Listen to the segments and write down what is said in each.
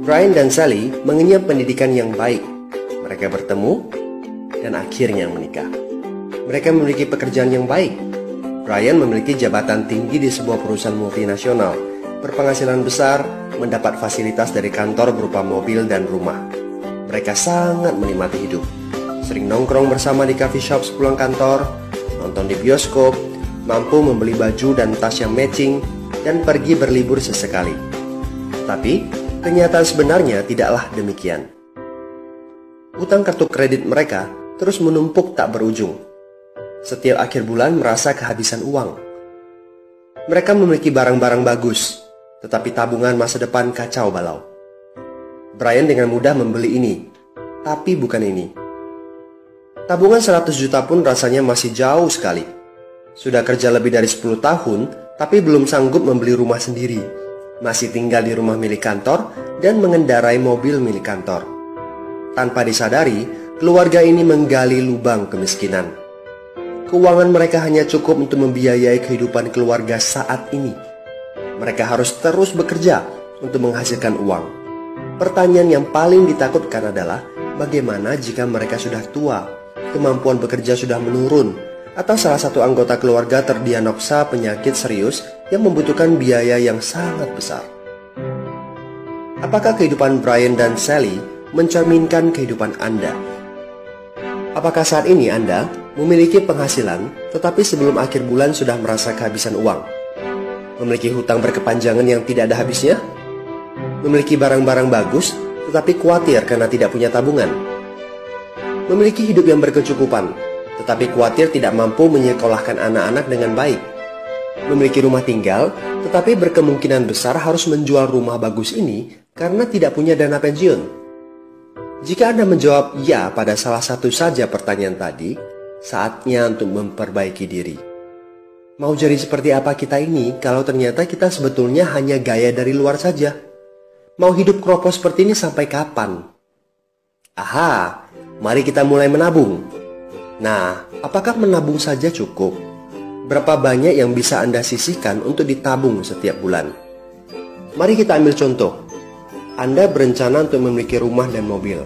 Brian dan Sally mengenyam pendidikan yang baik. Mereka bertemu dan akhirnya menikah. Mereka memiliki pekerjaan yang baik. Brian memiliki jabatan tinggi di sebuah perusahaan multinasional, berpenghasilan besar, mendapat fasilitas dari kantor berupa mobil dan rumah. Mereka sangat menikmati hidup. Sering nongkrong bersama di coffee shop sepulang kantor, nonton di bioskop, mampu membeli baju dan tas yang matching, dan pergi berlibur sesekali. Tapi, kenyataan sebenarnya tidaklah demikian. Utang kartu kredit mereka terus menumpuk tak berujung. Setiap akhir bulan merasa kehabisan uang. Mereka memiliki barang-barang bagus, tetapi tabungan masa depan kacau balau. Brian dengan mudah membeli ini, tapi bukan ini. Tabungan 100 juta pun rasanya masih jauh sekali. Sudah kerja lebih dari 10 tahun, tapi belum sanggup membeli rumah sendiri. Masih tinggal di rumah milik kantor dan mengendarai mobil milik kantor. Tanpa disadari, keluarga ini menggali lubang kemiskinan. Keuangan mereka hanya cukup untuk membiayai kehidupan keluarga saat ini. Mereka harus terus bekerja untuk menghasilkan uang. Pertanyaan yang paling ditakutkan adalah bagaimana jika mereka sudah tua, kemampuan bekerja sudah menurun, atau salah satu anggota keluarga terdiagnosa penyakit serius yang membutuhkan biaya yang sangat besar. Apakah kehidupan Brian dan Sally mencerminkan kehidupan Anda? Apakah saat ini Anda memiliki penghasilan tetapi sebelum akhir bulan sudah merasa kehabisan uang? Memiliki hutang berkepanjangan yang tidak ada habisnya? Memiliki barang-barang bagus tetapi khawatir karena tidak punya tabungan? Memiliki hidup yang berkecukupan tetapi khawatir tidak mampu menyekolahkan anak-anak dengan baik? Memiliki rumah tinggal, tetapi berkemungkinan besar harus menjual rumah bagus ini karena tidak punya dana pensiun? Jika Anda menjawab ya pada salah satu saja pertanyaan tadi, saatnya untuk memperbaiki diri. Mau jadi seperti apa kita ini kalau ternyata kita sebetulnya hanya gaya dari luar saja? Mau hidup kropos seperti ini sampai kapan? Aha, mari kita mulai menabung. Nah, apakah menabung saja cukup? Berapa banyak yang bisa Anda sisihkan untuk ditabung setiap bulan? Mari kita ambil contoh. Anda berencana untuk memiliki rumah dan mobil.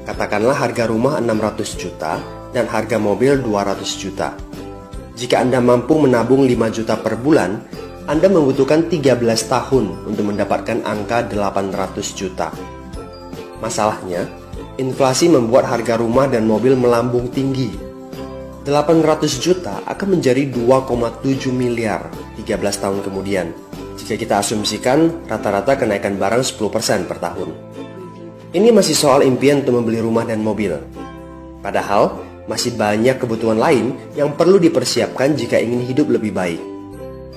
Katakanlah harga rumah 600 juta dan harga mobil 200 juta. Jika Anda mampu menabung 5 juta per bulan, Anda membutuhkan 13 tahun untuk mendapatkan angka 800 juta. Masalahnya, inflasi membuat harga rumah dan mobil melambung tinggi. 800 juta akan menjadi 2,7 miliar 13 tahun kemudian jika kita asumsikan rata-rata kenaikan barang 10% per tahun. Ini masih soal impian untuk membeli rumah dan mobil. Padahal masih banyak kebutuhan lain yang perlu dipersiapkan jika ingin hidup lebih baik.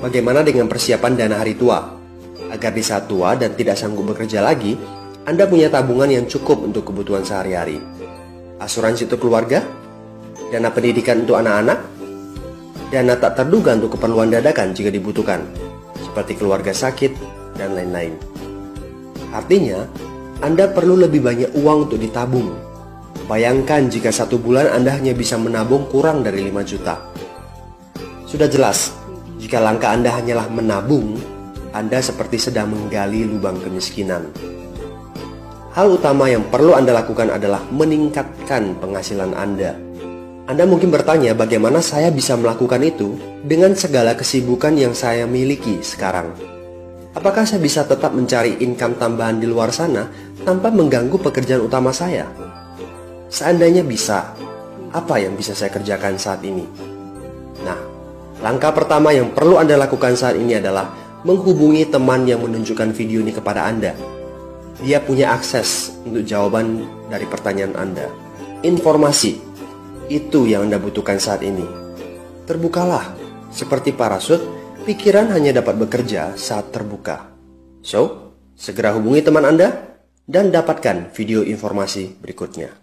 Bagaimana dengan persiapan dana hari tua? Agar di saat tua dan tidak sanggup bekerja lagi, Anda punya tabungan yang cukup untuk kebutuhan sehari-hari. Asuransi untuk keluarga? Dana pendidikan untuk anak-anak, dana tak terduga untuk keperluan dadakan jika dibutuhkan, seperti keluarga sakit, dan lain-lain. Artinya, Anda perlu lebih banyak uang untuk ditabung. Bayangkan jika satu bulan Anda hanya bisa menabung kurang dari 5 juta. Sudah jelas, jika langkah Anda hanyalah menabung, Anda seperti sedang menggali lubang kemiskinan. Hal utama yang perlu Anda lakukan adalah meningkatkan penghasilan Anda. Anda mungkin bertanya bagaimana saya bisa melakukan itu dengan segala kesibukan yang saya miliki sekarang. Apakah saya bisa tetap mencari income tambahan di luar sana tanpa mengganggu pekerjaan utama saya? Seandainya bisa, apa yang bisa saya kerjakan saat ini? Nah, langkah pertama yang perlu Anda lakukan saat ini adalah menghubungi teman yang menunjukkan video ini kepada Anda. Dia punya akses untuk jawaban dari pertanyaan Anda. Informasi. Itu yang Anda butuhkan saat ini. Terbukalah. Seperti parasut, pikiran hanya dapat bekerja saat terbuka. So, segera hubungi teman Anda dan dapatkan video informasi berikutnya.